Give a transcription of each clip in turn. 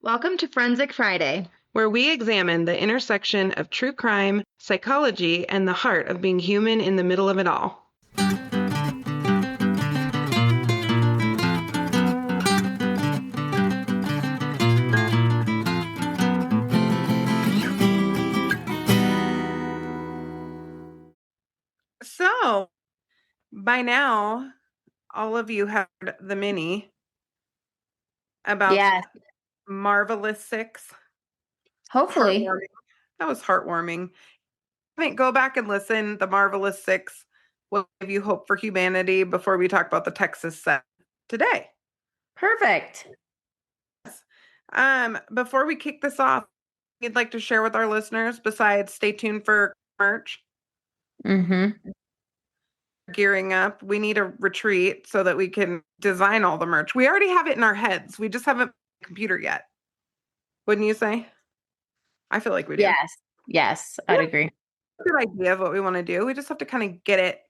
Welcome to Forensic Friday, where we examine the intersection of true crime, psychology, and the heart of being human in the middle of it all. So, by now, all of you have heard the mini about Yes. Marvelous Six. Hopefully. Heartwarming. That was heartwarming. I think go back and listen. The Marvelous Six will give you hope for humanity before we talk about the Texas set today. Perfect. Before we kick this off, you'd like to share with our listeners besides stay tuned for merch? Gearing up. We need a retreat so that we can design all the merch. We already have it in our heads. We just haven't a computer yet. Wouldn't you say? I feel like we do. Yes, I'd agree. Good idea of what we want to do. We just have to kind of get it.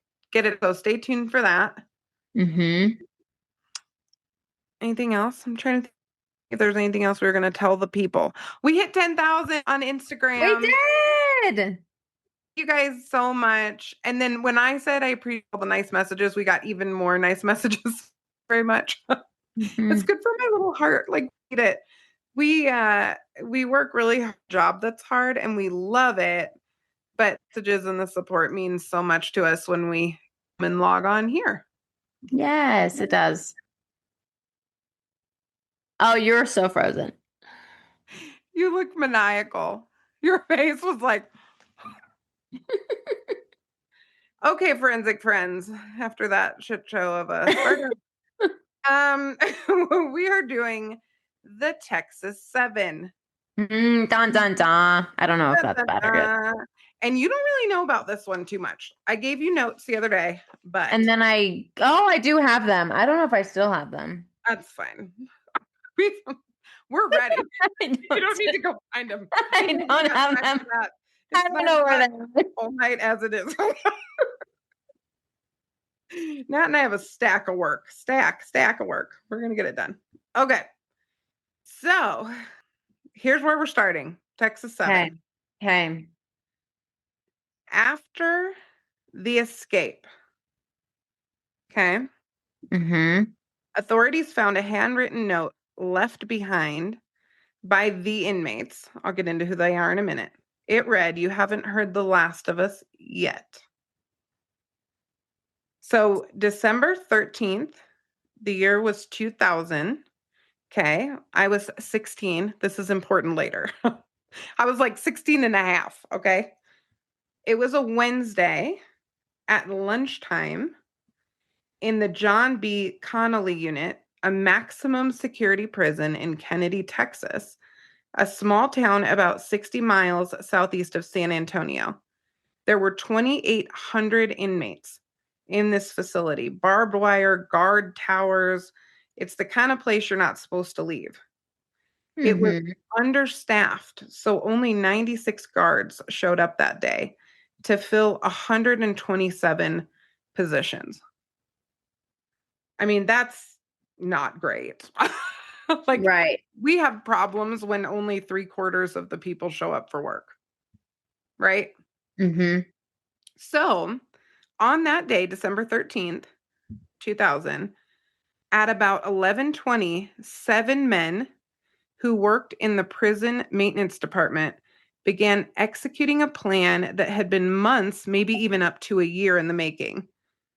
So stay tuned for that. Anything else? I'm trying to think if there's anything else we were going to tell the people. We hit 10,000 on Instagram. We did. Thank you guys so much. And then when I said I appreciate all the nice messages, we got even more nice messages. Very much. It's good for my little heart. Like, read it. We work really hard job that's hard and we love it. But messages and the support means so much to us when we come and log on here. Yes, it does. Oh, you're so frozen. You look maniacal. Your face was like, okay, forensic friends. After that shit show of us, we are doing the Texas 7. Dun dun dun. I don't know if that's bad or good. And you don't really know about this one too much. I gave you notes the other day, but and then I do have them. I don't know if I still have them. That's fine. We're ready. You don't need to go find them. I don't have them. I don't know where they are. All night as it is. Nat and I have a stack of work. Stack of work. We're going to get it done. Okay. So here's where we're starting. Texas 7. Okay. After the escape. Okay. Authorities found a handwritten note left behind by the inmates. I'll get into who they are in a minute. It read, "You haven't heard the last of us yet." So December 13th, the year was 2000. Okay. I was 16. This is important later. I was like 16 and a half. Okay. It was a Wednesday at lunchtime in the John B. Connolly unit, a maximum security prison in Kennedy, Texas, a small town about 60 miles southeast of San Antonio. There were 2,800 inmates in this facility, barbed wire, guard towers. It's the kind of place you're not supposed to leave. It was understaffed, so only 96 guards showed up that day to fill 127 positions. I mean, that's not great. Right. We have problems when only 3/4 of the people show up for work. Right? So, on that day, December 13th, 2000, at about 11:20, 7 men who worked in the prison maintenance department began executing a plan that had been months, maybe even up to a year in the making.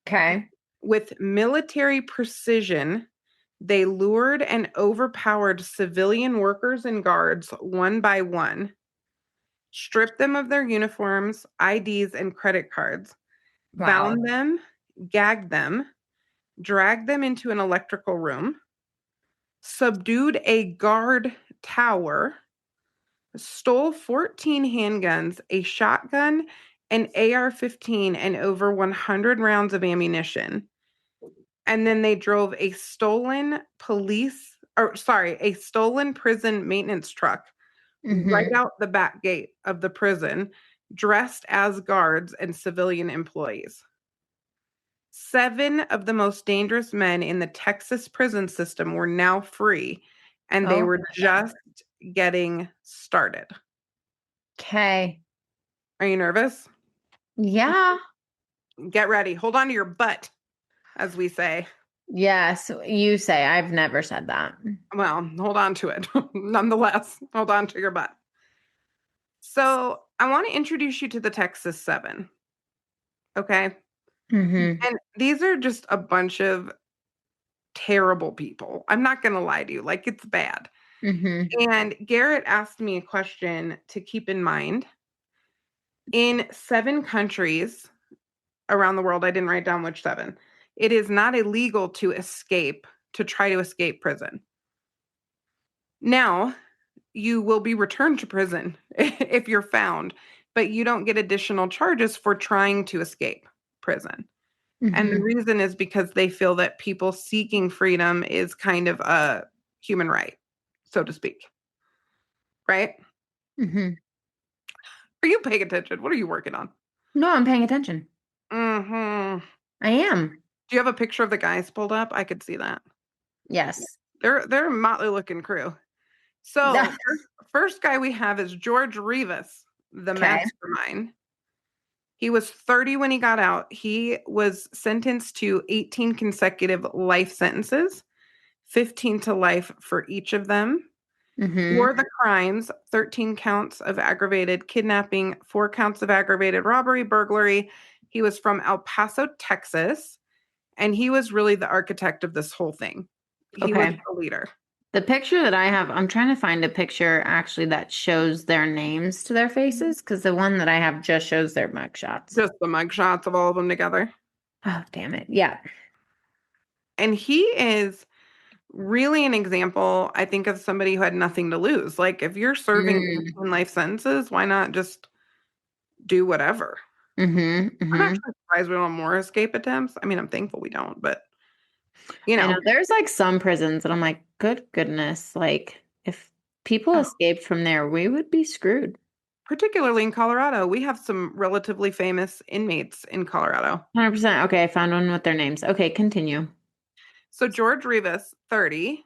Okay. With military precision, they lured and overpowered civilian workers and guards one by one, stripped them of their uniforms, IDs, and credit cards, bound them, gagged them, dragged them into an electrical room, subdued a guard tower, stole 14 handguns, a shotgun, an AR-15, and over 100 rounds of ammunition. And then they drove a stolen prison maintenance truck right out the back gate of the prison, dressed as guards and civilian employees. 7 of the most dangerous men in the Texas prison system were now free, and they Oh were my God. just getting started. Okay. Are you nervous? Yeah. Get ready. Hold on to your butt, as we say. Yes, you say. I've never said that. Well, hold on to it. Nonetheless, hold on to your butt. So, I want to introduce you to the Texas Seven. Okay. Mm-hmm. And these are just a bunch of terrible people. I'm not going to lie to you. Like, it's bad. Mm-hmm. And Garrett asked me a question to keep in mind. In 7 countries around the world, I didn't write down which 7, it is not illegal to escape, to try to escape prison. Now, you will be returned to prison if you're found, but you don't get additional charges for trying to escape prison. And the Mm-hmm. reason is because they feel that people seeking freedom is kind of a human right, so to speak. Right? Mm-hmm. Are you paying attention? What are you working on? No, I'm paying attention. Mhm. I am. Do you have a picture of the guys pulled up? I could see that. Yes. They're a motley looking crew. So, first guy we have is George Rivas, the Okay. mastermind. He was 30 when he got out. He was sentenced to 18 consecutive life sentences, 15 to life for each of them. Mm-hmm. For the crimes, 13 counts of aggravated kidnapping, 4 counts of aggravated robbery, burglary. He was from El Paso, Texas, and he was really the architect of this whole thing. He was Okay. the leader. The picture that I have, I'm trying to find a picture actually that shows their names to their faces because the one that I have just shows their mugshots. Just the mugshots of all of them together. Oh, damn it. Yeah. And he is really an example, I think, of somebody who had nothing to lose. Like, if you're serving Mm. 18 life sentences, why not just do whatever? Mm-hmm. I'm Mm-hmm. actually surprised we don't have more escape attempts. I mean, I'm thankful we don't, but you I know know, there's like some prisons that I'm like, good goodness, like if people oh, escaped from there, we would be screwed. particularly in Colorado, we have some relatively famous inmates in Colorado. 100%. Okay, I found one with their names. Okay, continue. So George Rivas, 30, he's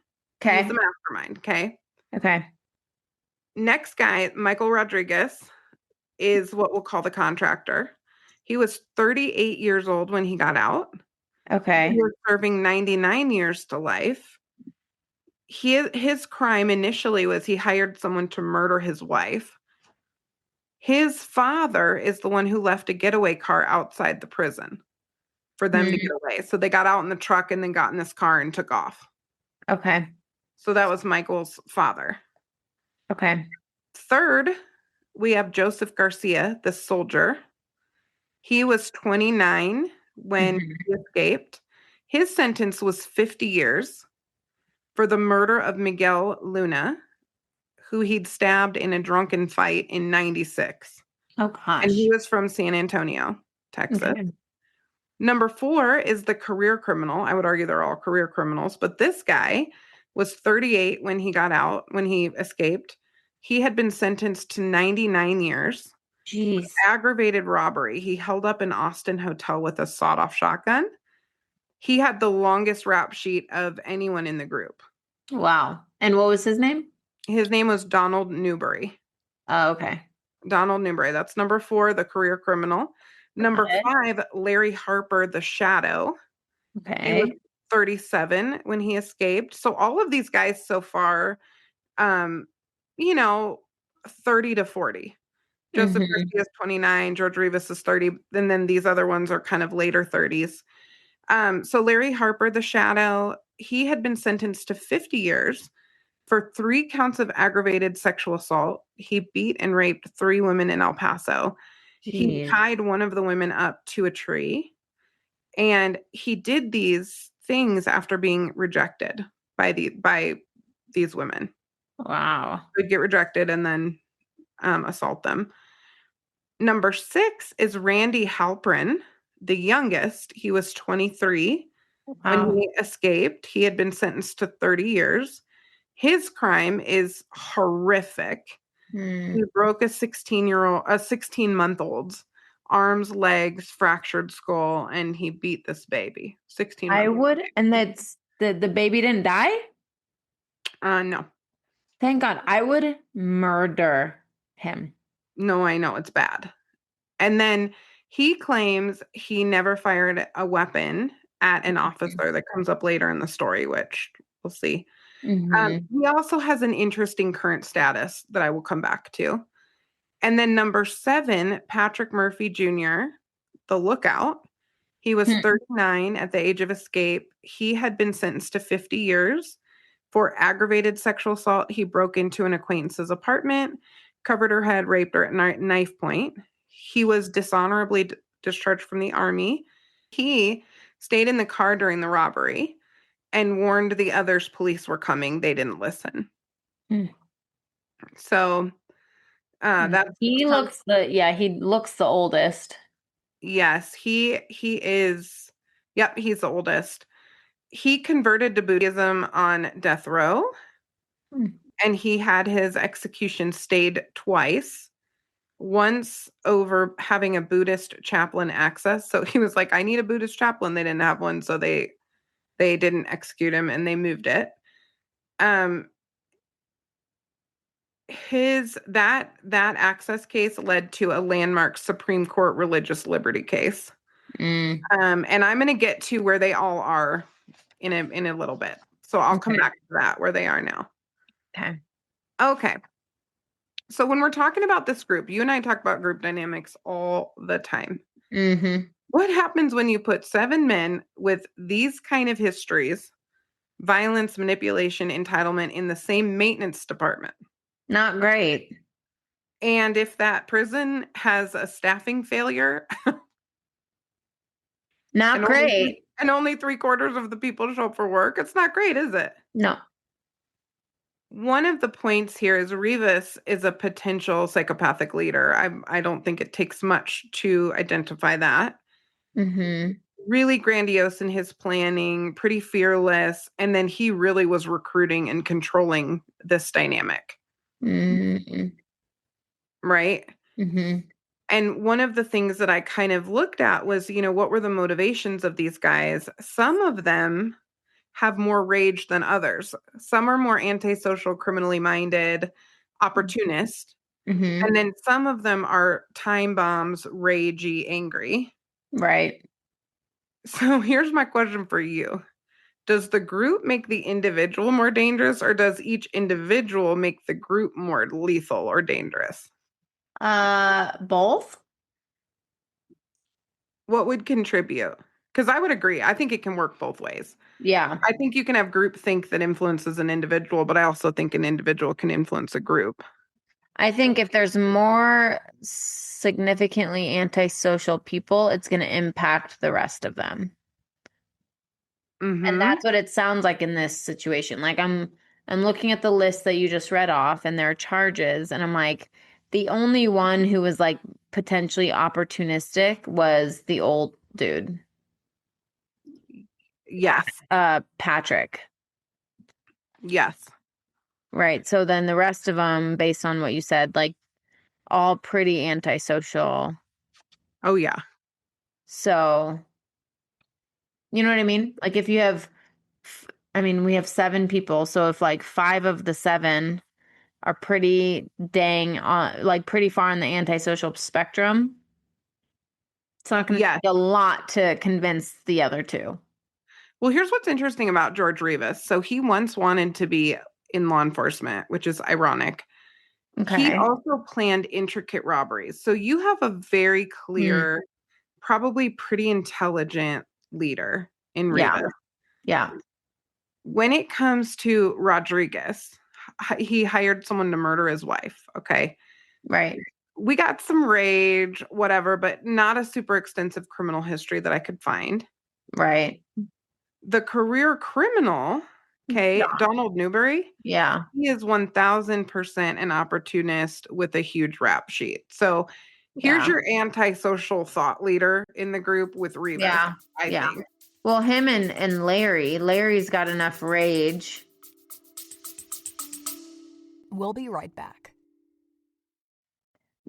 the Okay. mastermind. Okay. Okay. Next guy, Michael Rodriguez, is what we'll call the contractor. He was 38 years old when he got out. He Okay. was serving 99 years to life. His crime initially was he hired someone to murder his wife. His father is the one who left a getaway car outside the prison for them to Mm, get away. So they got out in the truck and then got in this car and took off. okay. So that was Michael's father. Okay. Third, we have Joseph Garcia, the soldier. He was 29 when Hmm. he escaped. His sentence was 50 years for the murder of Miguel Luna, who he'd stabbed in a drunken fight in 96. Oh And he gosh. was from San Antonio, Texas. Okay. Number 4 is the career criminal. I would argue they're all career criminals, but this guy was 38 when he got out, when he escaped. He had been sentenced to 99 years for Jeez. aggravated robbery. He held up an Austin hotel with a sawed-off shotgun. He had the longest rap sheet of anyone in the group. Wow. And what was his name? His name was Donald Newbury. Oh, okay. Donald Newbury. That's number 4, the career criminal. Number Got it. 5, Larry Harper, the shadow. He was Okay. 37 when he escaped. So all of these guys so far, um, you know, 30 to 40. Joseph Mm-hmm. Garcia is 29, George Rivas is 30, and then these other ones are kind of later 30s. So Larry Harper, the shadow, he had been sentenced to 50 years for 3 counts of aggravated sexual assault. He beat and raped 3 women in El Paso. He Jeez. tied one of the women up to a tree. And he did these things after being rejected by these women. Wow. Would get rejected and then assault them. Number 6 is Randy Halprin, the youngest. He was 23 when Wow. he escaped. He had been sentenced to 30 years. His crime is horrific. Hmm. He broke a 16-month-old's arms, legs, fractured skull, and he beat this baby. 16 I months. would, and that's the baby didn't die? No. Thank God. I would murder him. No, I know it's bad. And then he claims he never fired a weapon at an officer. That comes up later in the story, which we'll see. Mm-hmm. He also has an interesting current status that I will come back to. And then number 7, Patrick Murphy Jr., the lookout. He was 39 at the age of escape. He had been sentenced to 50 years for aggravated sexual assault. He broke into an acquaintance's apartment, covered her head, raped her at knife point. He was dishonorably discharged from the army. He stayed in the car during the robbery and warned the others police were coming. They didn't listen. Mm. So that's He looks the oldest. yes, he is. Yep, he's the oldest. He converted to Buddhism on death row, and he had his execution stayed twice. Once over having a Buddhist chaplain access. So he was like, I need a Buddhist chaplain. They didn't have one, so they didn't execute him and they moved it. That access case led to a landmark Supreme Court religious liberty case. And I'm going to get to where they all are in a little bit. So I'll come back to that, where they are now. Okay. So when we're talking about this group, you and I talk about group dynamics all the time. What happens when you put 7 men with these kind of histories, violence, manipulation, entitlement, in the same maintenance department? Not great. And if that prison has a staffing failure, not great. And only 3/4 of the people show up for work, it's not great, is it? No. One of the points here is Rivas is a potential psychopathic leader. I don't think it takes much to identify that. Really grandiose in his planning, pretty fearless, and then he really was recruiting and controlling this dynamic. Right? And one of the things that I kind of looked at was, what were the motivations of these guys? Some of them have more rage than others. Some are more antisocial, criminally minded, opportunist. And then some of them are time bombs, ragey, angry. Right. So here's my question for you. Does the group make the individual more dangerous, or does each individual make the group more lethal or dangerous? Both. What would contribute? Because I would agree. I think it can work both ways. Yeah. I think you can have groupthink that influences an individual, but I also think an individual can influence a group. I think if there's more significantly antisocial people, it's going to impact the rest of them. And that's what it sounds like in this situation. Like I'm looking at the list that you just read off and their charges, and I'm like, the only one who was like potentially opportunistic was the old dude. Yes. Patrick. Yes. Right. So then the rest of them, based on what you said, like all pretty antisocial. Oh, yeah. So, you know what I mean? Like if you have, we have 7 people. So if like 5 of the 7 are pretty pretty far on the antisocial spectrum, it's not going to take a lot to convince the other 2. Well, here's what's interesting about George Rivas. So he once wanted to be in law enforcement, which is ironic. Okay. He also planned intricate robberies. So you have a very clear, probably pretty intelligent leader in Rivas. Yeah. When it comes to Rodriguez, he hired someone to murder his wife. Okay. Right. We got some rage, whatever, but not a super extensive criminal history that I could find. Right. The career criminal, Donald Newberry. Yeah. He is 1000% an opportunist with a huge rap sheet. So here's your antisocial thought leader in the group with Rivas, I think. Well, him and Larry's got enough rage. We'll be right back.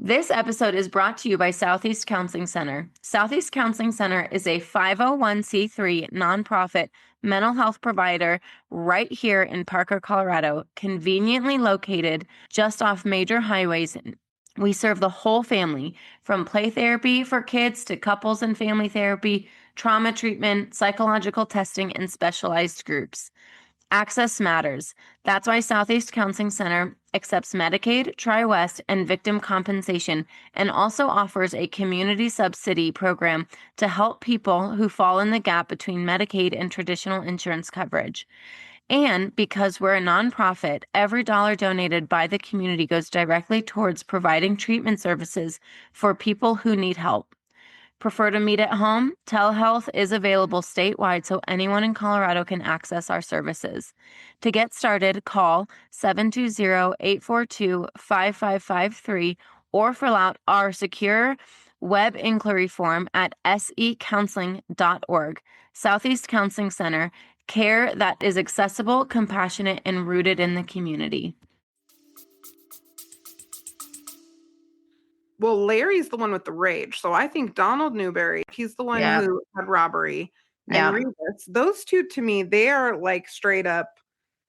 This episode is brought to you by Southeast Counseling Center. Southeast Counseling Center is a 501c3 nonprofit mental health provider right here in Parker, Colorado, conveniently located just off major highways. We serve the whole family, from play therapy for kids to couples and family therapy, trauma treatment, psychological testing, and specialized groups. Access matters. That's why Southeast Counseling Center accepts Medicaid, TriWest, and victim compensation, and also offers a community subsidy program to help people who fall in the gap between Medicaid and traditional insurance coverage. And because we're a nonprofit, every dollar donated by the community goes directly towards providing treatment services for people who need help. Prefer to meet at home? Telehealth is available statewide so anyone in Colorado can access our services. To get started, call 720-842-5553 or fill out our secure web inquiry form at secounseling.org. Southeast Counseling Center, care that is accessible, compassionate, and rooted in the community. Well, Larry's the one with the rage. So I think Donald Newberry, he's the one Yeah. who had robbery. And Yeah. Rivas, those two to me, they are like straight up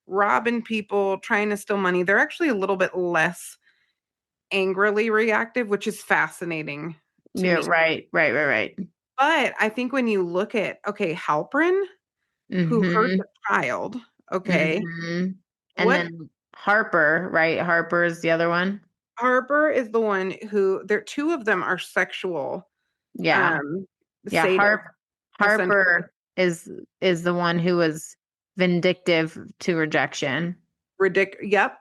robbing people, trying to steal money. They're actually a little bit less angrily reactive, which is fascinating to Yeah, me. right. But I think when you look at, okay, Halprin, who hurt Mm-hmm. the child, okay, Mm-hmm. And what then Harper, right? Harper is the other one. Harper is the one who, there, two of them are sexual, Yeah. um, Yeah. sadists, essentially. Harper is the one who was vindictive to rejection. Yep.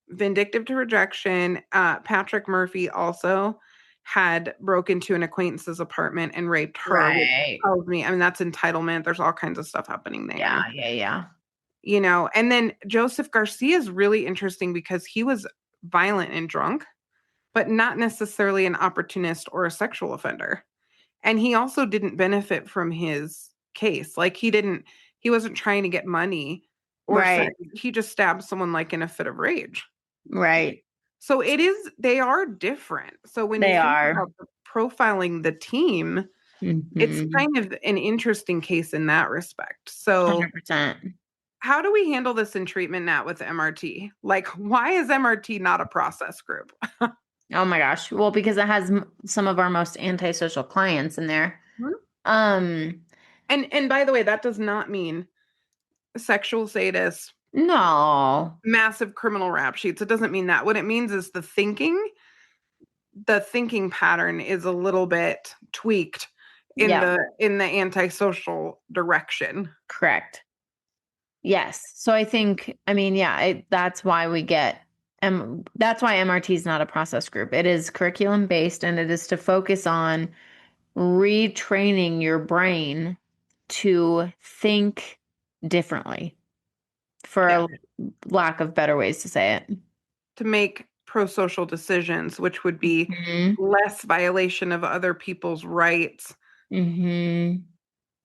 Vindictive to rejection. Patrick Murphy also had broke into an acquaintance's apartment and raped her, which Right. tells me, I mean, that's entitlement. There's all kinds of stuff happening there. Yeah. And then Joseph Garcia is really interesting because he was violent and drunk, but not necessarily an opportunist or a sexual offender. And he also didn't benefit from his case. Like he wasn't trying to get money or sex. Right. He just stabbed someone like in a fit of rage. Right. So they are different. So when you They think are. about profiling the team, it's Mm-hmm. kind of an interesting case in that respect. So 100%. how do we handle this in treatment now with MRT? Like, why is MRT not a process group? Oh my gosh. Well, because it has some of our most antisocial clients in there. Mhm. Um, And by the way, that does not mean sexual sadists, no. massive criminal rap sheets. It doesn't mean that. What it means is the thinking pattern is a little bit tweaked in Yeah, the antisocial direction. correct. Yes. So I think, I mean, yeah, that's why that's why MRT is not a process group. It is curriculum based and it is to focus on retraining your brain to think differently, for Yeah. a lack of better ways to say it. To make pro-social decisions, which would be Hmm. less violation of other people's rights, Hmm.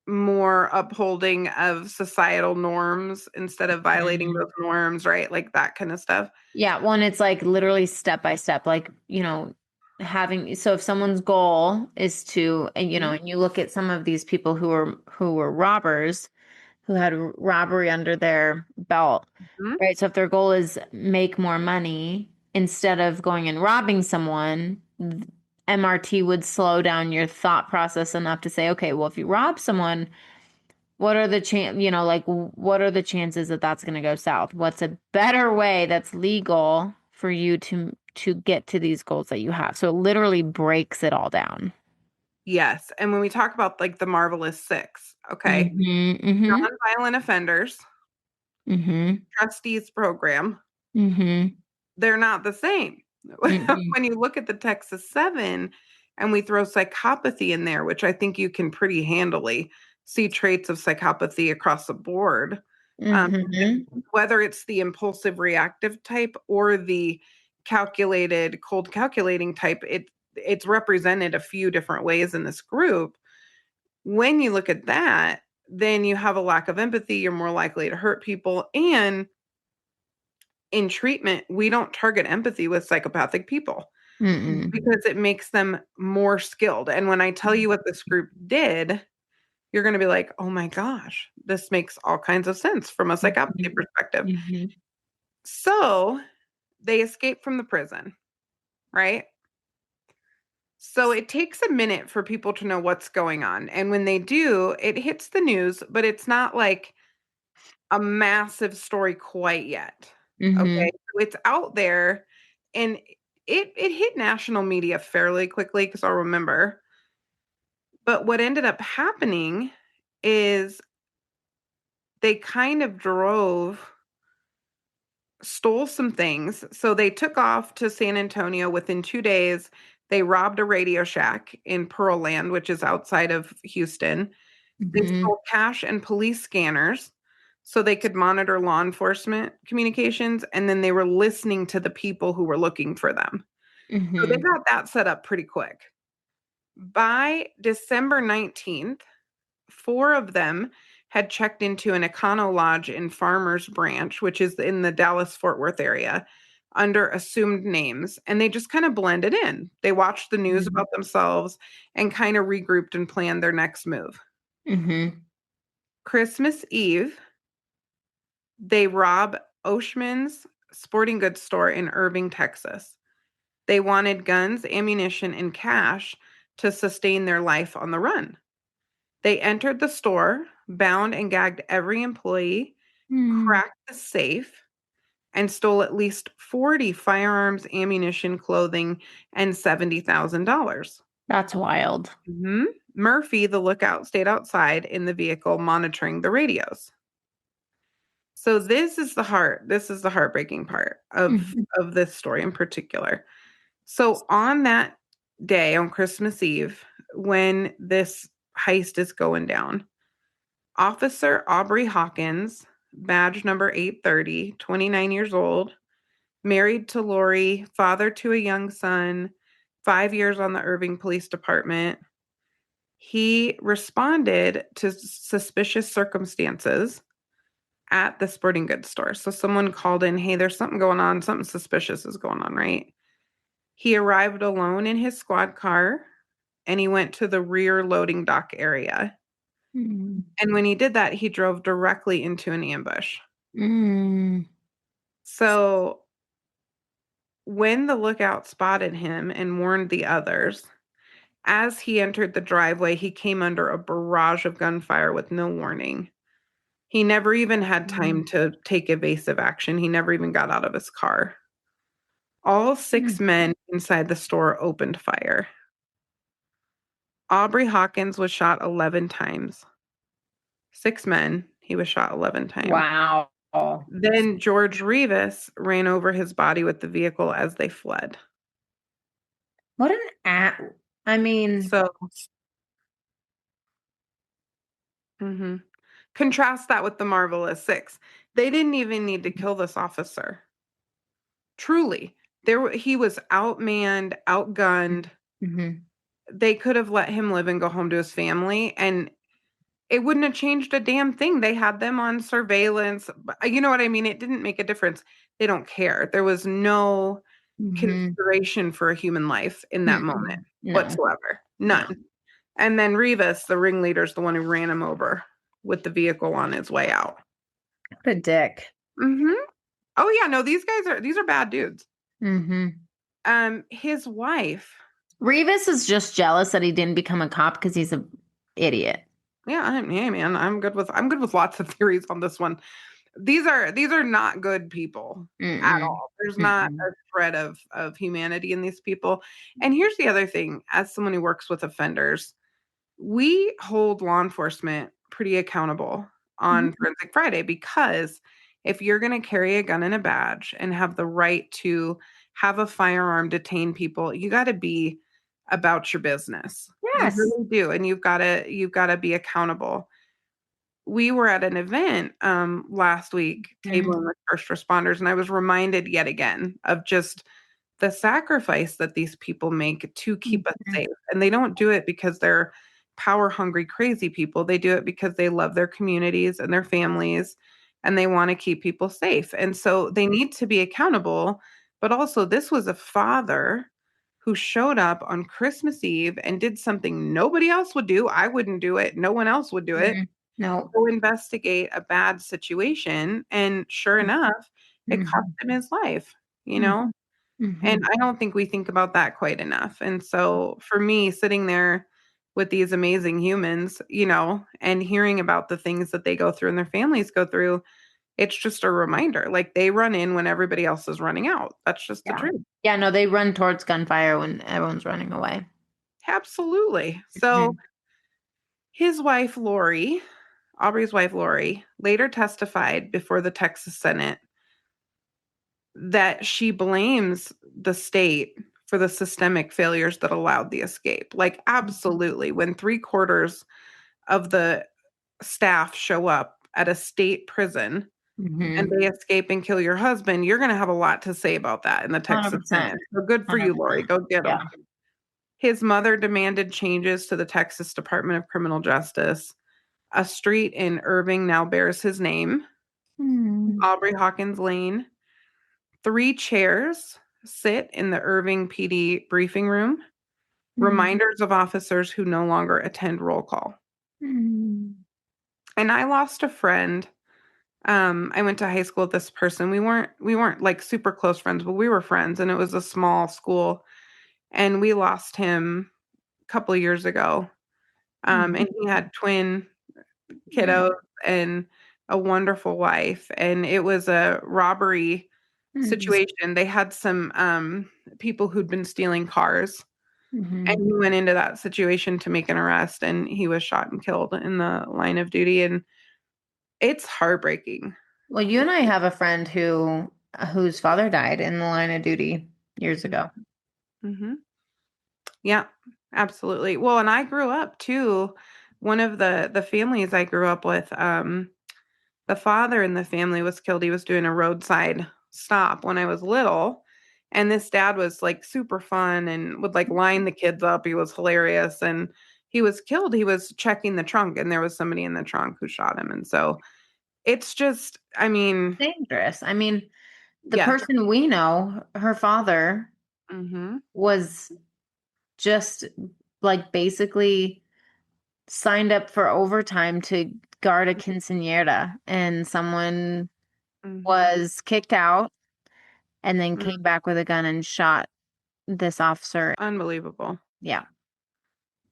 more upholding of societal norms instead of violating those norms, right? Like that kind of stuff. Yeah, one, it's like literally step by step, like, so if someone's goal is to, and Mhm. and you look at some of these people who were robbers, who had robbery under their belt, Mhm. right? So if their goal is make more money instead of going and robbing someone, MRT would slow down your thought process enough to say, okay, well, if you rob someone, what are the what are the chances that that's going to go south? What's a better way that's legal for you to get to these goals that you have? So it literally breaks it all down. Yes. And when we talk about like the Marvelous Six, okay, Mm-hmm. Mm-hmm. nonviolent offenders, Mm-hmm. trustees program, Mm-hmm. they're not the same. Mm-mm. When you look at the Texas Seven and we throw psychopathy in there, which I think you can pretty handily see traits of psychopathy across the board. Mm-hmm. Whether it's the impulsive reactive type or the calculated cold calculating type, it's represented a few different ways in this group. When you look at that, then you have a lack of empathy, you're more likely to hurt people. And in treatment, we don't target empathy with psychopathic people. Mm-mm. because it makes them more skilled. And when I tell you what this group did, you're going to be like, oh my gosh, this makes all kinds of sense from a psychopathy Mhm. perspective. Mhm. So they escape from the prison, right? So it takes a minute for people to know what's going on. And when they do, it hits the news, but it's not like a massive story quite yet. Okay. Mhm. So it's out there and it hit national media fairly quickly because I'll remember. But what ended up happening is they kind of stole some things. So they took off to San Antonio within 2 days. They robbed a Radio Shack in Pearl Land, which is outside of Houston. They Mhm. stole cash and police scanners so they could monitor law enforcement communications, and then they were listening to the people who were looking for them. So they Mhm. got that set up pretty quick. By December 19th, four of them had checked into an Econo Lodge in Farmers Branch, which is in the Dallas-Fort Worth area, under assumed names, and they just kind of blended in. They watched the news Mhm. about themselves and kind of regrouped and planned their next move. Mhm. Christmas Eve, they rob Oshman's sporting goods store in Irving, Texas. They wanted guns, ammunition, and cash to sustain their life on the run. They entered the store, bound and gagged every employee, Mm. cracked the safe, and stole at least 40 firearms, ammunition, clothing, and $70,000. That's wild. Mhm. Murphy, the lookout, stayed outside in the vehicle monitoring the radios. So this is the heartbreaking part Mhm. of this story in particular. So on that day, on Christmas Eve, when this heist is going down, Officer Aubrey Hawkins, badge number 830, 29 years old, married to Lori, father to a young son, 5 years on the Irving Police Department. He responded to suspicious circumstances at the sporting goods store. So someone called in, hey, there's something going on, something suspicious is going on, right? He arrived alone in his squad car and he went to the rear loading dock area. Mm. And when he did that, he drove directly into an ambush. Mm. So when the lookout spotted him and warned the others, as he entered the driveway, he came under a barrage of gunfire with no warning. He never even had time to take evasive action. He never even got out of his car. All six Mm. men inside the store opened fire. Aubrey Hawkins was shot 11 times. Six men, he was shot 11 times. Wow. Then George Rivas ran over his body with the vehicle as they fled. What an I mean, So, mhm. Contrast that with the Marvelous Six. They didn't even need to kill this officer. Truly. He was outmanned, outgunned. mhm. They could have let him live and go home to his family, and it wouldn't have changed a damn thing. They had them on surveillance. You know what I mean? It didn't make a difference. They don't care. There was no Mhm. consideration for a human life in that moment Mm-mm. No. whatsoever. No. None. And then Rivas, the ringleader, is the one who ran him over with the vehicle on his way out. What a dick. Mhm. Oh yeah, no, these are bad dudes. Mhm. His wife, Revis is just jealous that he didn't become a cop because he's a idiot. yeah, hey man, I'm good with lots of theories on this one. These are not good people at Mm-mm. all. There's not Mm-mm. a thread of humanity in these people. And here's the other thing, as someone who works with offenders, we hold law enforcement pretty accountable on Mhm. Forensic Friday because if you're going to carry a gun and a badge and have the right to have a firearm, detain people, you got to be about your business. You Yes. really do, and you've got to be accountable. We were at an event last week Mhm. tabling with first responders, and I was reminded yet again of just the sacrifice that these people make to keep us Mhm. safe. And they don't do it because they're power hungry, crazy people. They do it because they love their communities and their families and they want to keep people safe. And so they need to be accountable. But also, this was a father who showed up on Christmas Eve and did something nobody else would do. I wouldn't do it. No one else would do it. Mm, no. Go investigate a bad situation. And sure enough, it cost Mm-hmm. him his life, you know? Mm-hmm. And I don't think we think about that quite enough. And so for me, sitting there with these amazing humans, and hearing about the things that they go through and their families go through, it's just a reminder. Like they run in when everybody else is running out. That's just the Yeah. truth. Yeah, no, they run towards gunfire when everyone's running away. Absolutely. So Mhm. his wife, Lori, Aubrey's wife, Lori, later testified before the Texas Senate that she blames the state for the systemic failures that allowed the escape. Like, absolutely. When 3/4 of the staff show up at a state prison and Mhm. they escape and kill your husband, you're going to have a lot to say about that in the Texas 100%. Senate. So good for you, Lori. 100%. Go get Yeah. them. His mother demanded changes to the Texas Department of Criminal Justice. A street in Irving now bears his name, Mm. Aubrey Hawkins Lane. 3 chairs sit in the Irving PD briefing room, Mm. reminders of officers who no longer attend roll call. Mm. And I lost a friend. I went to high school with this person. We weren't like super close friends, but we were friends, and it was a small school. And we lost him a couple of years ago. And he had twin kiddos and a wonderful wife. And it was a robbery Mm. situation. They had some people who'd been stealing cars, and Mhm. he went into that situation to make an arrest, and he was shot and killed in the line of duty. And it's heartbreaking. Well, you and I have a friend whose father died in the line of duty years ago. Hmm. Yeah, absolutely. Well, and I grew up too. One of the families I grew up with, the father in the family was killed. He was doing a roadside stop when I was little. And this dad was like super fun and would like line the kids up. He was hilarious. And he was killed. He was checking the trunk, and there was somebody in the trunk who shot him. And so it's just, I mean, Dangerous. I mean, the yes. person we know, her father Hmm. was just like basically signed up for overtime to guard a quinceañera, and someone Hmm. was kicked out and then came back with a gun and shot this officer. Unbelievable. Yeah.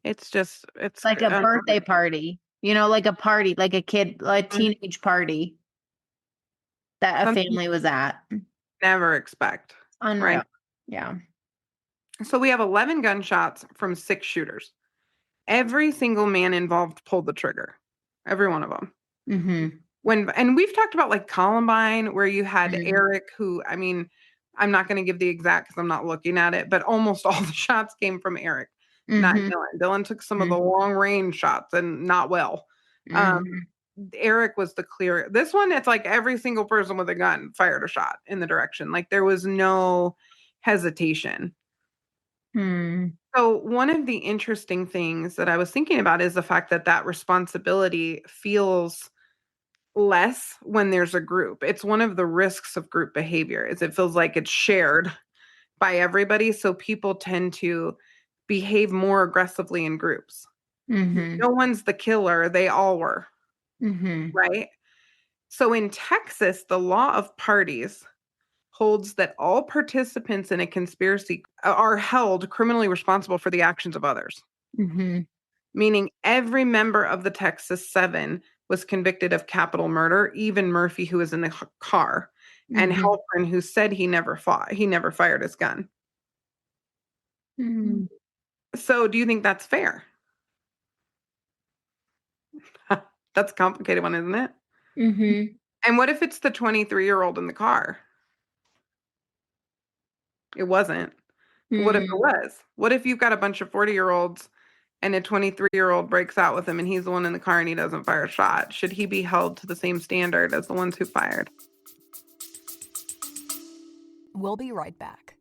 It's just, it's Like a birthday party, like a party, like a kid, a teenage party that a something family was at. you never expect, right? Unreal. Yeah. So we have 11 gunshots from 6 shooters. Every single man involved pulled the trigger. Every one of them. Mm-hmm. And we've talked about like Columbine, where you had Eric, who, I mean, I'm not going to give the exact because I'm not looking at it, but almost all the shots came from Eric, not Mm-hmm. Dylan. Dylan took some of the Mm-hmm. long range shots and not well. Um, Mm-hmm. Eric was the clear. This one, it's like every single person with a gun fired a shot in the direction. Like there was no hesitation. Mm-hmm. So, one of the interesting things that I was thinking about is the fact that that responsibility feels less when there's a group. It's one of the risks of group behavior is it feels like it's shared by everybody, so people tend to behave more aggressively in groups. Mm-hmm. No one's the killer, they all were, Mm-hmm. right? So in Texas, the law of parties holds that all participants in a conspiracy are held criminally responsible for the actions of others. Mm-hmm. Meaning every member of the Texas Seven was convicted of capital murder, even Murphy, who was in the car, and Mm-hmm. Halpern, who said he never fought, he never fired his gun. Mm-hmm. So, do you think that's fair? That's a complicated one, isn't it? Mm-hmm. And what if it's the 23-year-old in the car? It wasn't. But what if it Mm-hmm. was? What if you've got a bunch of 40-year-olds and a 23-year-old breaks out with him and he's the one in the car and he doesn't fire a shot? Should he be held to the same standard as the ones who fired? We'll be right back.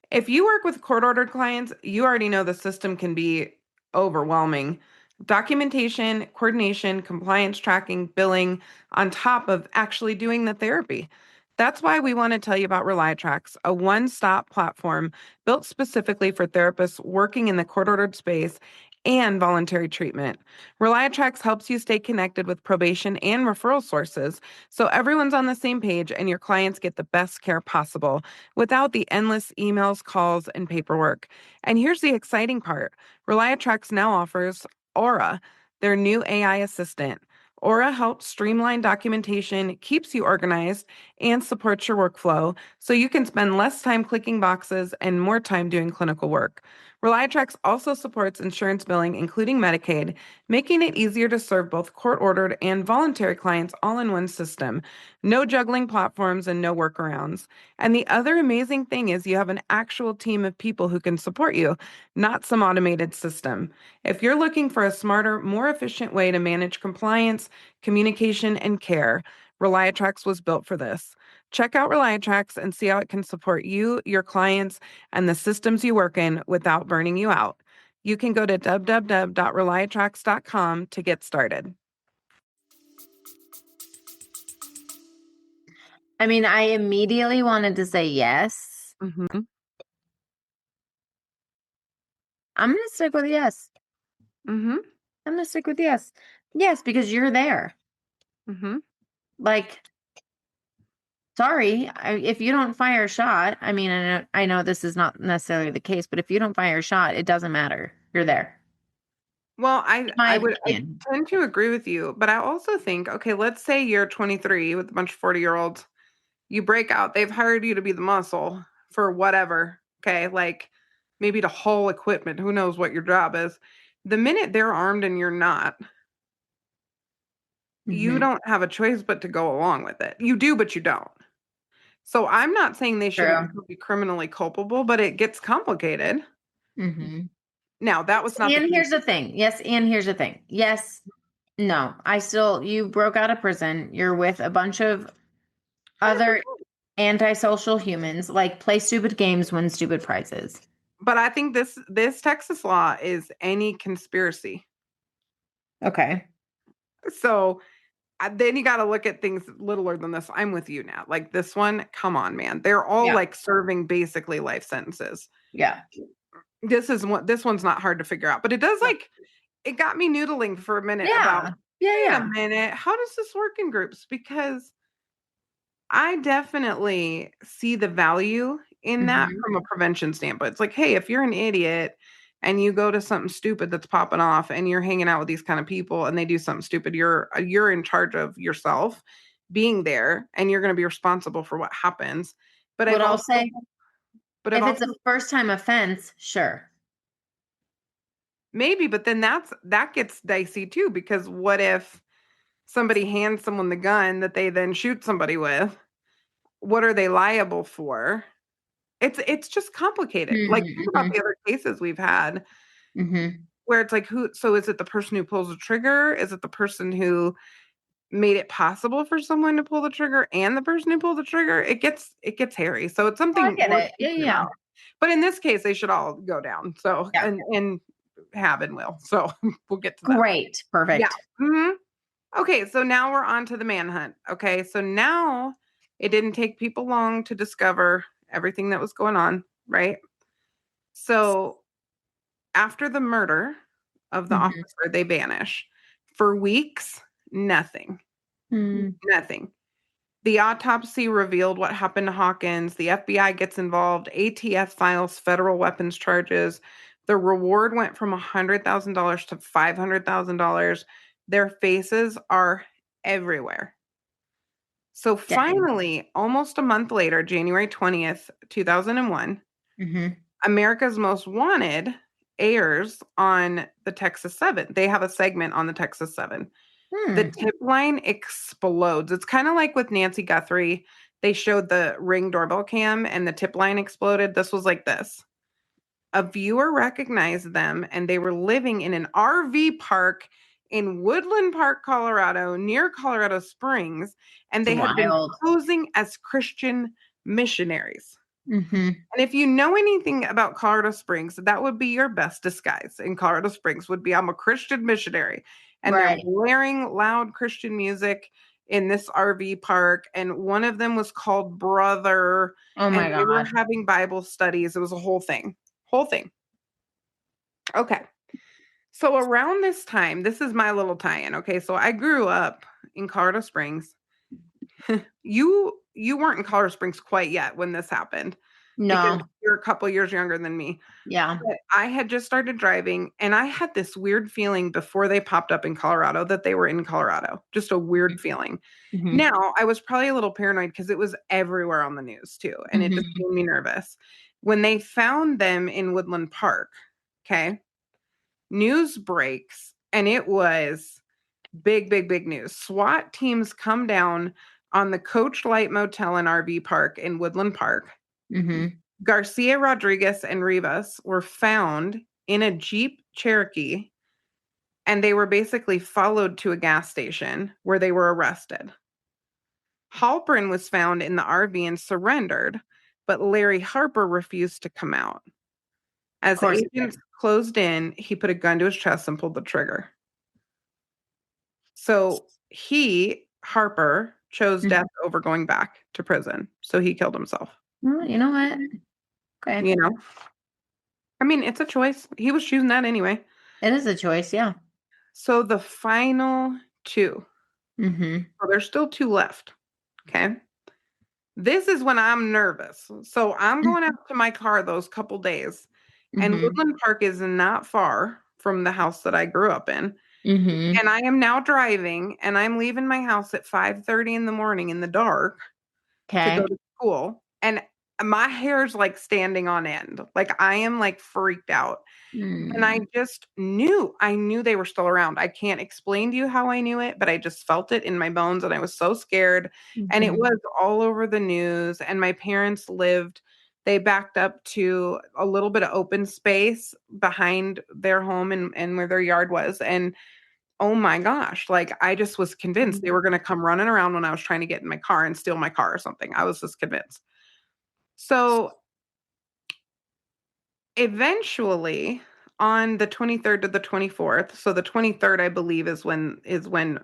If you work with court-ordered clients, you already know the system can be overwhelming. Documentation, coordination, compliance tracking, billing, on top of actually doing the therapy. That's why we want to tell you about Reliatrax, a one-stop platform built specifically for therapists working in the court-ordered space and voluntary treatment. Reliatrax helps you stay connected with probation and referral sources so everyone's on the same page and your clients get the best care possible without the endless emails, calls, and paperwork. And here's the exciting part. Reliatrax now offers Aura, their new AI assistant. Aura helps streamline documentation, keeps you organized, and supports your workflow so you can spend less time clicking boxes and more time doing clinical work. Reliatrax also supports insurance billing, including Medicaid, making it easier to serve both court-ordered and voluntary clients all in one system. No juggling platforms and no workarounds. And the other amazing thing is you have an actual team of people who can support you, not some automated system. If you're looking for a smarter, more efficient way to manage compliance, communication, and care, Reliatrax was built for this. Check out Reliatrax and see how it can support you, your clients, and the systems you work in without burning you out. You can go to www.reliatrax.com to get started. I mean, I immediately wanted to say yes. Mm-hmm. I'm going to stick with yes. Mm-hmm. I'm going to stick with yes. Yes, because you're there. Mm-hmm. Like, sorry, if you don't fire a shot, I mean, I know this is not necessarily the case, but if you don't fire a shot, it doesn't matter. You're there. Well, I Opinion. tend to agree with you, but I also think, okay, let's say you're 23 with a bunch of 40-year-olds. You break out, they've hired you to be the muscle for whatever, okay? Like maybe to haul equipment, who knows what your job is. The minute they're armed and you're not, you don't have a choice but to go along with it. You do, but you don't. So I'm not saying they shouldn't be criminally culpable, but it gets complicated. Mm-hmm. Now, that was not the And case. here's the thing. Yes, and here's the thing. Yes, no. You broke out of prison. You're with a bunch of other 100%. antisocial humans. Like, play stupid games, win stupid prizes. But I think this Texas law is any conspiracy. Okay. So then you got to look at things littler than this. I'm with you now. Like this one, come on, man. They're all Yeah. like serving basically life sentences. Yeah. This one's not hard to figure out, but it does it got me noodling for a minute about, wait a minute, how does this work in groups? Because I definitely see the value in that from a prevention standpoint. It's like, hey, if you're an idiot and you go to something stupid that's popping off and you're hanging out with these kind of people and they do something stupid, you're in charge of yourself being there and you're going to be responsible for what happens. But What I'll say, but if I've it's a also first time offense, sure. maybe, but then that gets dicey too, because what if somebody hands someone the gun that they then shoot somebody with? What are they liable for? It's just complicated. Like, think about the other cases we've had where it's like, so is it the person who pulls the trigger? Is it the person who made it possible for someone to pull the trigger and the person who pulled the trigger? It gets hairy. So it's I something get worth it. thinking Yeah. about. But in this case, they should all go down. So Yeah. and have and will. So we'll get to that. Great. Perfect. Yeah. Mm-hmm. Okay, so now we're on to the manhunt. Okay, so now it didn't take people long to discover everything that was going on, right? So after the murder of the officer, they vanish. For weeks, nothing. Nothing. The autopsy revealed what happened to Hawkins. The FBI gets involved. ATF files federal weapons charges. The reward went from $100,000 to $500,000. Their faces are everywhere. So finally, almost a month later, January 20th, 2001, America's Most Wanted airs on the Texas 7. They have a segment on the Texas 7. The tip line explodes. It's kind of like with Nancy Guthrie. They showed the Ring doorbell cam and the tip line exploded. This was like this. A viewer recognized them and they were living in an RV park in Woodland Park, Colorado, near Colorado Springs, and they had been posing as Christian missionaries. And if you know anything about Colorado Springs, that would be your best disguise in Colorado Springs would be, I'm a Christian missionary. And they're blaring loud Christian music in this RV park, and one of them was called Brother, Oh and my they were God. having Bible studies. It was a whole thing. Whole thing. Okay. So around this time, this is my little tie-in. Okay. So I grew up in Colorado Springs. You weren't in Colorado Springs quite yet when this happened because No. you're a couple years younger than me. Yeah. But I had just started driving, and I had this weird feeling before they popped up in Colorado that they were in Colorado. Just a weird feeling. Mm-hmm. Now, I was probably a little paranoid because it was everywhere on the news too, and it just Mm-hmm. made me nervous. When they found them in Woodland Park, okay, news breaks, and it was big, big, big news. SWAT teams come down on the Coach Light Motel and RV Park in Woodland Park. Mm-hmm. Garcia Rodriguez and Rivas were found in a Jeep Cherokee, and they were basically followed to a gas station where they were arrested. Halpern was found in the RV and surrendered, but Larry Harper refused to come out. Of As course. agents closed in, he put a gun to his chest and pulled the trigger. So Harper, chose death over going back to prison. So he killed himself. Well, you know what? Okay. You know? I mean, it's a choice. He was choosing that anyway. It is a choice, yeah. So the final two. Mm-hmm. So there's still two left. Okay. This is when I'm nervous. So I'm going out to my car those couple days. And Mm-hmm. Woodland Park is not far from the house that I grew up in. Mm-hmm. And I am now driving, and I'm leaving my house at 5:30 in the morning in the dark to go Okay. to school. And my hair's like standing on end. Like I am like freaked out. And I just I knew they were still around. I can't explain to you how I knew it, but I just felt it in my bones, and I was so scared. And it Mm-hmm. was all over the news. And my parents they backed up to a little bit of open space behind their home and where their yard was. And oh my gosh, like I just was convinced they were going to come running around when I was trying to get in my car and steal my car or something. I was just convinced. So eventually on the 23rd to the 24th, so the 23rd I believe is when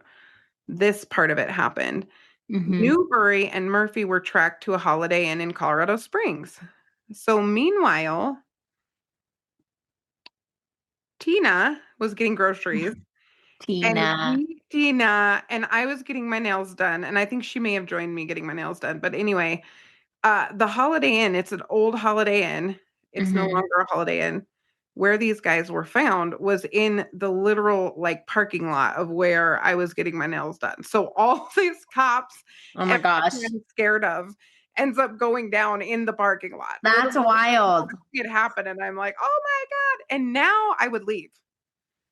this part of it happened. Mm-hmm. Newbury and Murphy were tracked to a Holiday Inn in Colorado Springs. So meanwhile, Tina was getting groceries Tina. Tina and I was getting my nails done, and I think she may have joined me getting my nails done. But anyway, the Holiday Inn, it's an old Holiday Inn. It's no Mm-hmm. longer a Holiday Inn. Where these guys were found was in the literal like parking lot of where I was getting my nails done. So all these cops, Oh my everything gosh. I'm scared of, ends up going down in the parking lot. That's Literally, wild. it happened, and I'm like, oh my God. And now I would leave.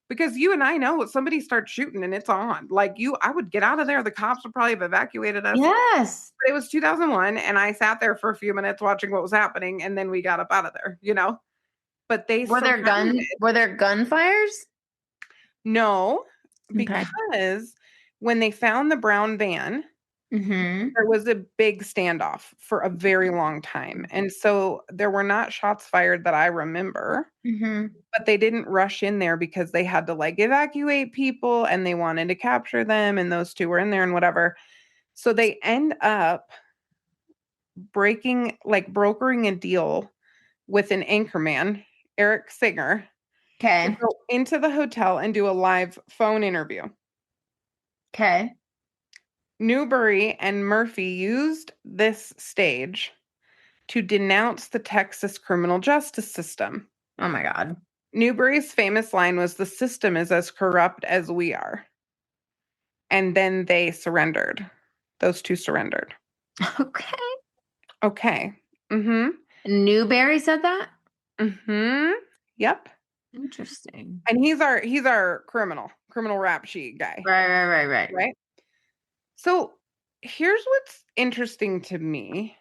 Because you and I know if somebody starts shooting and it's on, like I would get out of there. The cops would probably have evacuated us. Yes. But it was 2001, and I sat there for a few minutes watching what was happening, and then we got up out of there. But they surrounded. Were there gunfires? No, Okay. because when they found the brown van, Mm-hmm. there was a big standoff for a very long time. And so there were not shots fired that I remember. Mm-hmm. But they didn't rush in there because they had to like evacuate people, and they wanted to capture them, and those two were in there and whatever. So they end up brokering a deal with an anchorman, Eric Singer, to Okay. go into the hotel and do a live phone interview. Okay. Newbury and Murphy used this stage to denounce the Texas criminal justice system. Oh my God. Newbury's famous line was, "The system is as corrupt as we are." And then they surrendered. Those two surrendered. Okay. Okay. Mm-hmm. Newberry said that? Mm-hmm. Yep. Interesting. And he's our criminal rap sheet guy. Right. Right? So here's what's interesting to me.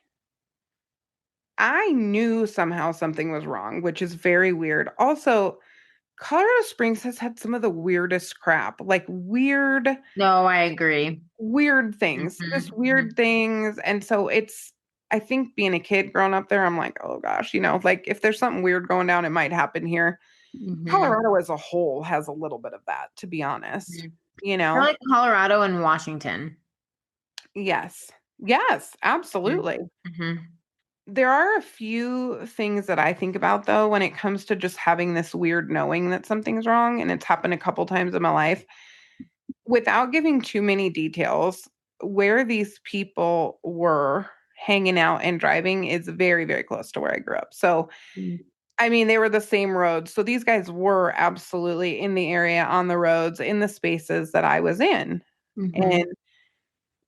I knew somehow something was wrong, which is very weird. Also, Colorado Springs has had some of the weirdest crap, like No, I agree. weird things, just Mm-hmm. weird things. And so I think being a kid growing up there, I'm like, oh gosh, like if there's something weird going down, it might happen here. Mm-hmm. Colorado as a whole has a little bit of that, to be honest, Mm-hmm. you They're know? like Colorado and Washington. Yes. Yes, absolutely. Mm-hmm. There are a few things that I think about though when it comes to just having this weird knowing that something's wrong, and it's happened a couple times in my life. Without giving too many details, where these people were hanging out and driving is very, very close to where I grew up. So, I mean, they were the same roads. So these guys were absolutely in the area, on the roads, in the spaces that I was in. Mm-hmm. And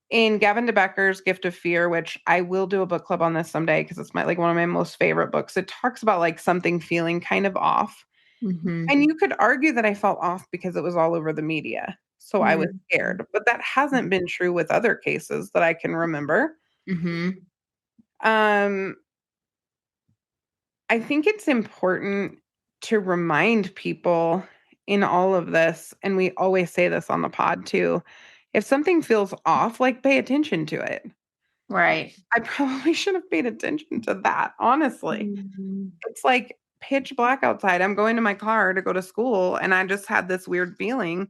in Gavin DeBecker's Gift of Fear, which I will do a book club on this someday because it's one of my most favorite books. It talks about like something feeling kind of off. Mm-hmm. And you could argue that I felt off because it was all over the media. So I was scared. But that hasn't been true with other cases that I can remember. Mm-hmm. Um, I think it's important to remind people in all of this, and we always say this on the pod too, if something feels off, like pay attention to it. Right. I probably should have paid attention to that, honestly. Mm-hmm. It's like pitch black outside. I'm going to my car to go to school, and I just had this weird feeling.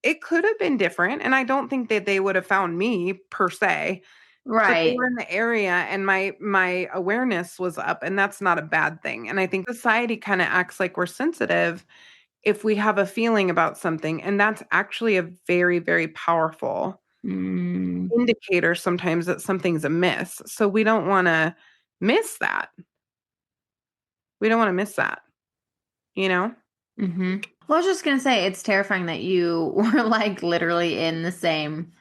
It could have been different, and I don't think that they would have found me per se, but they Right. were in the area and my awareness was up, and that's not a bad thing. And I think society kind of acts like we're sensitive if we have a feeling about something, and that's actually a very, very powerful Mm-hmm. indicator sometimes that something's amiss. So we don't want to miss that. We don't want to miss that, you know? Mm-hmm. Well, I was just gonna say it's terrifying that you were like literally in the same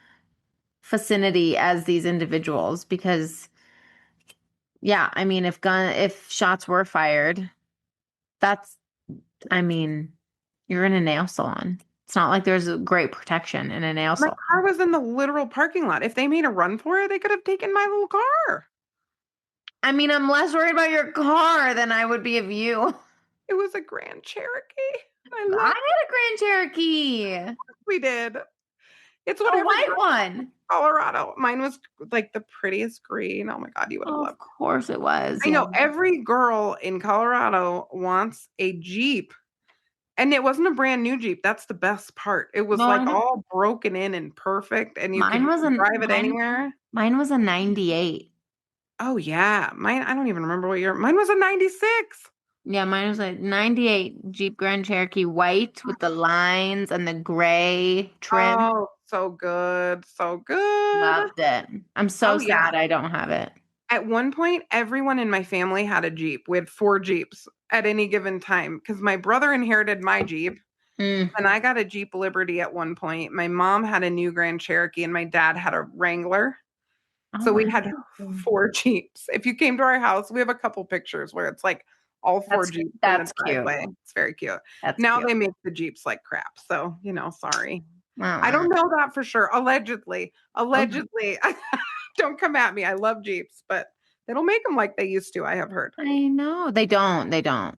vicinity as these individuals because yeah, I mean if shots were fired, that's I mean, you're in a nail salon. It's not like there's a great protection in a nail My salon. car was in the literal parking lot. If they made a run for it, they could have taken my little car. I mean, I'm less worried about your car than I would be of you. It was a Grand Cherokee. I I love had a Grand Cherokee, a we did. It's what white everybody one. Colorado. Mine was like the prettiest green. Oh my God, you would have Oh, loved of course it was. it. I Yeah. know every girl in Colorado wants a Jeep. And it wasn't a brand new Jeep. That's the best part. It was No, I like know. all broken in and perfect, and you Mine could was a drive it anywhere. mine was a 98. Oh yeah. Mine, I don't even remember what year. Mine was a 96. Yeah, mine was a 98 Jeep Grand Cherokee white with the lines and the gray trim. Oh, so good. So good. Loved it. I'm so Oh yeah. sad I don't have it. At one point, everyone in my family had a Jeep. We had 4 Jeeps at any given time because my brother inherited my Jeep Mm. and I got a Jeep Liberty at one point. My mom had a new Grand Cherokee and my dad had a Wrangler. Oh, So we wow. had 4 Jeeps. If you came to our house, we have a couple pictures where it's like all 4 Jeeps in the That's cute. driveway. It's very cute. That's Now cute. they make the Jeeps like crap. So, sorry. I Uh-uh. don't know that for sure. Allegedly. Okay. Allegedly. Don't come at me. I love Jeeps, but they don't make them like they used to, I have heard. I know. They don't. They don't.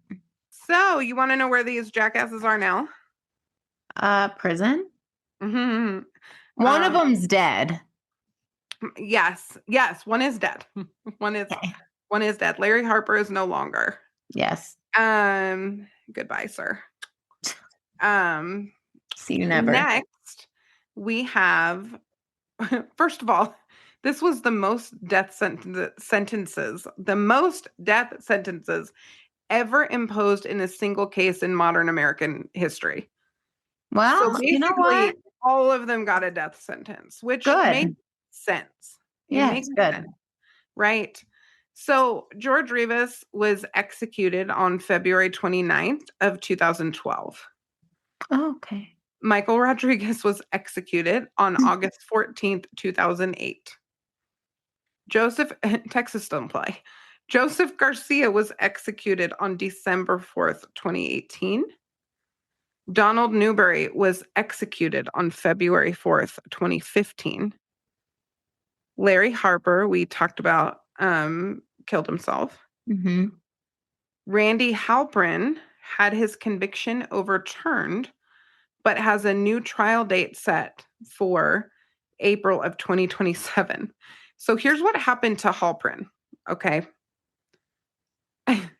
So, you want to know where these jackasses are now? Prison? Mhm. One of them's dead. Yes. Yes, one is dead. One is Okay. one is dead. Larry Harper is no longer. Yes. Goodbye, sir. Um, See you never. Next, we have, first of all, this was the most the most death sentences ever imposed in a single case in modern American history. So Well, you know basically, what? all of them got a death sentence, which makes Good. sense. It Yes, makes good. sense, right? So George Rivas was executed on February 29th of 2012. Oh, okay. Michael Rodriguez was executed on August 14th, 2008. Texas don't play. Joseph Garcia was executed on December 4th, 2018. Donald Newberry was executed on February 4th, 2015. Larry Harper, we talked about, killed himself. Mm-hmm. Randy Halprin had his conviction overturned, but has a new trial date set for April of 2027. So here's what happened to Halprin. Okay.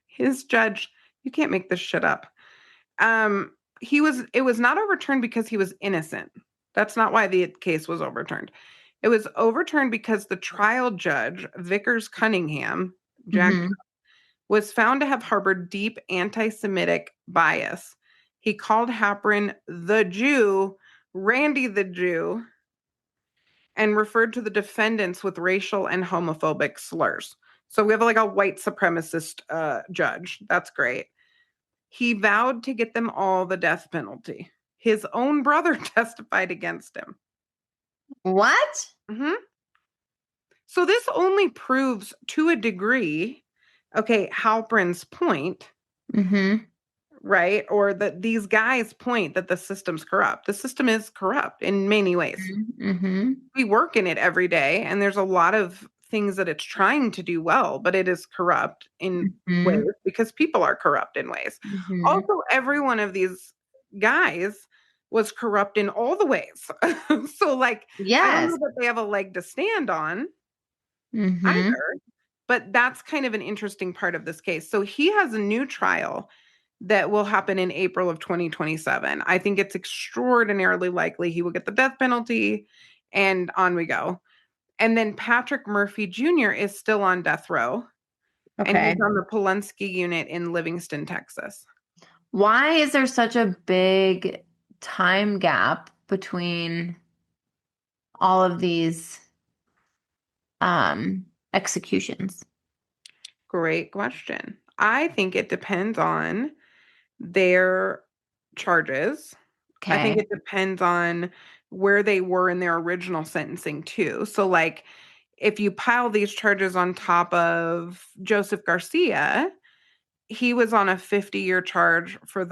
His judge, you can't make this shit up. It was not overturned because he was innocent. That's not why the case was overturned. It was overturned because the trial judge, Vickers Cunningham, Jack, Mm-hmm. was found to have harbored deep anti-Semitic bias. He called Halperin the Jew, Randy the Jew, and referred to the defendants with racial and homophobic slurs. So we have like a white supremacist judge. That's great. He vowed to get them all the death penalty. His own brother testified against him. What? Mhm. So this only proves to a degree, okay, Halperin's point, Mm-hmm. right? Or that these guys' point that the system's corrupt. The system is corrupt in many ways. Mm-hmm. We work in it every day, and there's a lot of things that it's trying to do well, but it is corrupt in ways Mm-hmm. because people are corrupt in ways. Mm-hmm. Also, every one of these guys was corrupt in all the ways. So, like, I don't know Yes. that they have a leg to stand on Mm-hmm. either, but that's kind of an interesting part of this case. So he has a new trial that will happen in April of 2027. I think it's extraordinarily likely he will get the death penalty, and on we go. And then Patrick Murphy Jr. is still on death row, and he's Okay. on the Polunsky unit in Livingston, Texas. Why is there such a big time gap between all of these executions? Great question. I think it depends on their charges. I think Okay. it depends on where they were in their original sentencing too. So like if you pile these charges on top of Joseph Garcia, he was on a 50-year charge for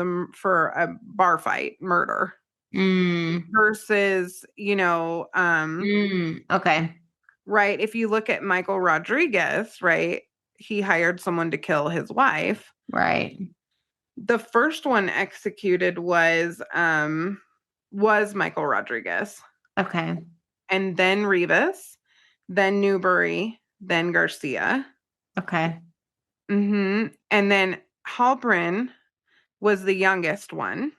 a bar fight murder Mm. versus, Okay. right, if you look at Michael Rodriguez, right, he hired someone to kill his wife. Right. The first one executed was Michael Rodriguez, Okay. and then Rivas, then Newbury, then Garcia. Okay. And then Halprin was the youngest one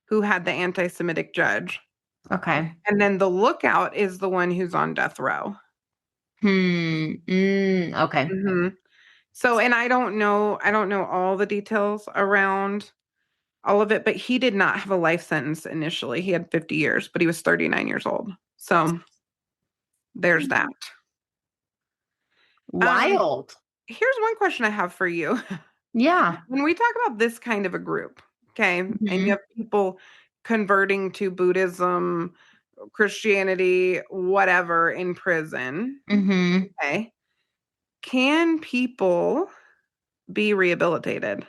who had the anti-Semitic judge. Okay. And then the lookout is the one who's on death row. Okay. So, and I don't know all the details around all of it, but he did not have a life sentence initially. He had 50 years, but he was 39 years old. So there's that. Um, Wild. Here's one question I have for you. Yeah. When we talk about this kind of a group, okay, and you Hmm. have people converting to Buddhism, Christianity, whatever in prison, Hmm. okay, can people be rehabilitated?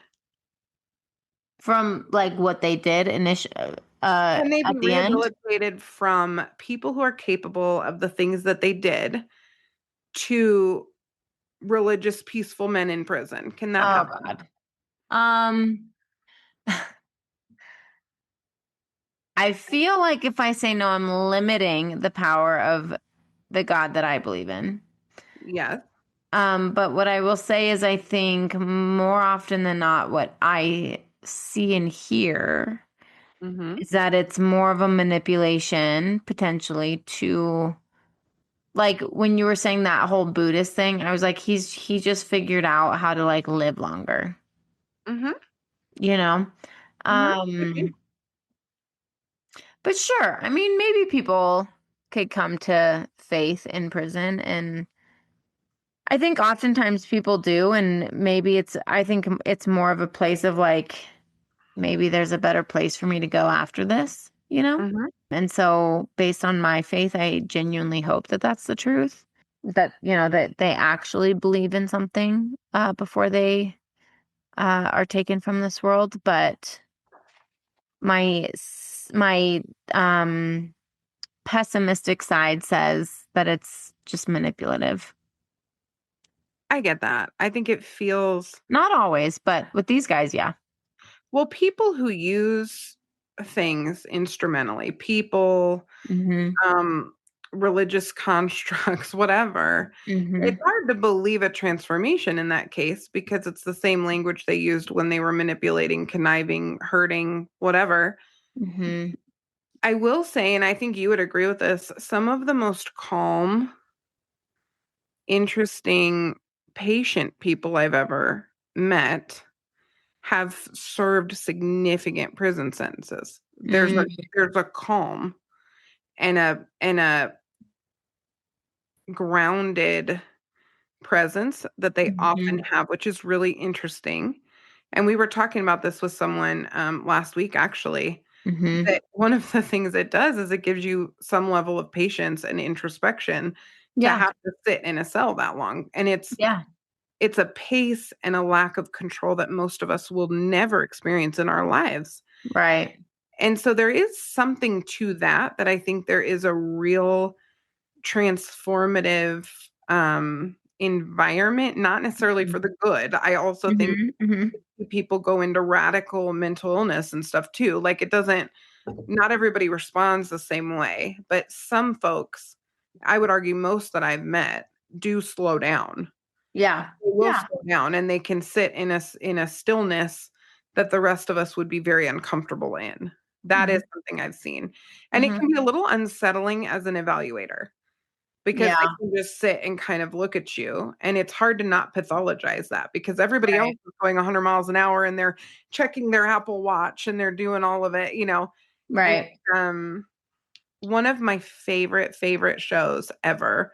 From like what they did Can they at be the end? rehabilitated from people who are capable of the things that they did to religious, peaceful men in prison? Can that Oh happen? God. Um, I feel like if I say no, I'm limiting the power of the God that I believe in. Yes. But what I will say is I think more often than not, what I see and hear Mm-hmm. is that it's more of a manipulation potentially to like when you were saying that whole Buddhist thing, I was like, he just figured out how to like live longer, Mm-hmm. you know? Mm-hmm. Could be. Um, but sure, I mean, maybe people could come to faith in prison, and I think oftentimes people do, and maybe I think it's more of a place of like, maybe there's a better place for me to go after this, you know? Mm-hmm. And so, based on my faith, I genuinely hope that that's the truth. That, that they actually believe in something before they are taken from this world. But my pessimistic side says that it's just manipulative. I get that. I think it feels Not always, but with these guys, yeah. well, people who use things instrumentally, people, Mm-hmm. um, religious constructs, whatever, Mm-hmm. it's hard to believe a transformation in that case because it's the same language they used when they were manipulating, conniving, hurting, whatever. Mm-hmm. I will say, and I think you would agree with this, some of the most calm, interesting, patient people I've ever met have served significant prison sentences. Mm, There's a calm and a grounded presence that they often mhm, have, which is really interesting. And we were talking about this with someone last week, actually, mhm. that one of the things it does is it gives you some level of patience and introspection to Yeah, have to sit in a cell that long. And yeah, it's a pace and a lack of control that most of us will never experience in our lives. right. And so there is something to that I think there is a real transformative environment, not necessarily for the good. I also think Mhm, mhm. people go into radical mental illness and stuff too. Like it doesn't, not everybody responds the same way, but some folks, I would argue most that I've met, do slow down. Yeah, They will yeah. slow down and they can sit in a stillness that the rest of us would be very uncomfortable in. That Mhm, is something I've seen. And it mhm. can be a little unsettling as an evaluator because they Yeah, can just sit and kind of look at you, and it's hard to not pathologize that because everybody else right, is going 100 miles an hour and they're checking their Apple Watch and they're doing all of it, and, right. one of my favorite shows ever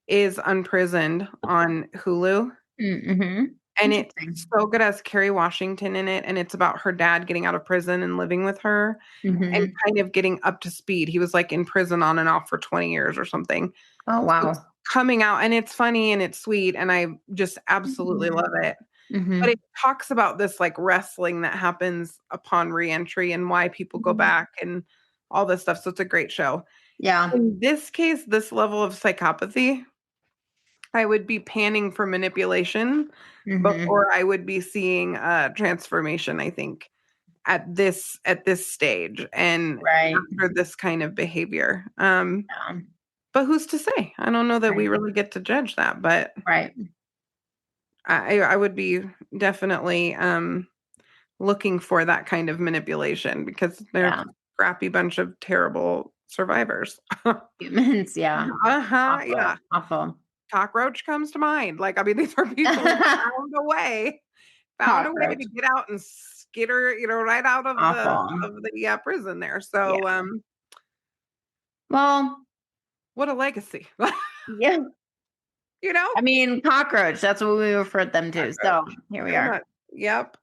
is Unprisoned on Hulu, Mhm. and it's Interesting. so good. It has Kerry Washington in it, and it's about her dad getting out of prison and living with her and Mhm. kind of getting up to speed. He was, like, in prison on and off for 20 years or something. Oh, So it's wow. coming out, and it's funny and it's sweet, and I just absolutely Mhm, love it. But mhm, it talks about this, like, wrestling that happens upon reentry and why people go mhm. back and all this stuff, so it's a great show. Yeah. In this case, this level of psychopathy, I would be panning for manipulation Mhm. before I would be seeing transformation, I think, at this stage and Right. after this kind of behavior. Yeah. But who's to say? I don't know that we Right. really get to judge that, but Right. I would be definitely looking for that kind of manipulation because they're a Yeah. scrappy bunch of terrible survivors. Humans, yeah. Uh-huh, yeah. Awful. Awful. Cockroach comes to mind. Like, I mean, these are people who found a way to Cockroach. get out and skitter, right out of Awful. the prison there. Yeah. So, Well, what a legacy. yeah. You know? I mean, cockroach. That's what we referred them to. So Cockroach. here we Pretty are. much. Yep.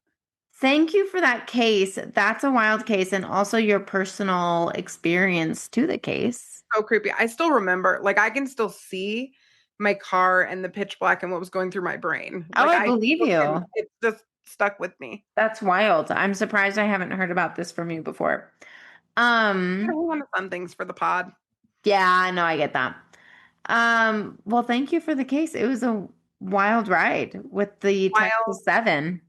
Thank you for that case. That's a wild case, and also your personal experience to the case. So creepy. I still remember, like, I can still see my car and the pitch black and what was going through my brain. Oh, Like, I believe you. it's just stuck with me. That's wild. I'm surprised I haven't heard about this from you before. You know, Um, we want to fun things for the pod. yeah, no, I get that. Well, thank you for the case. It was a wild ride with the While Texas 7.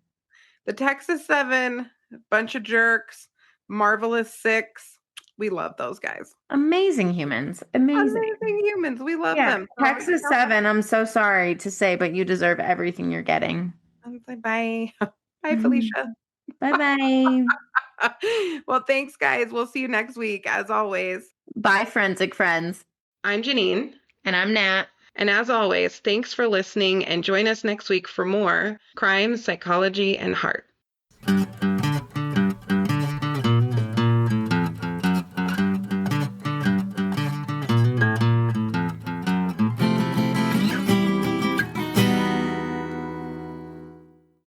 the Texas 7, bunch of jerks, Marvelous 6, we love those guys. Amazing humans. Amazing. Amazing humans. We love Yeah, them. So, Texas 7, I'm so sorry to say, but you deserve everything you're getting. I'm say bye. Bye, Felicia. Bye-bye. Well, thanks, guys. We'll see you next week, as always. Bye, forensic friends. I'm Janine. And I'm Nat. And as always, thanks for listening and join us next week for more crime, psychology, and heart.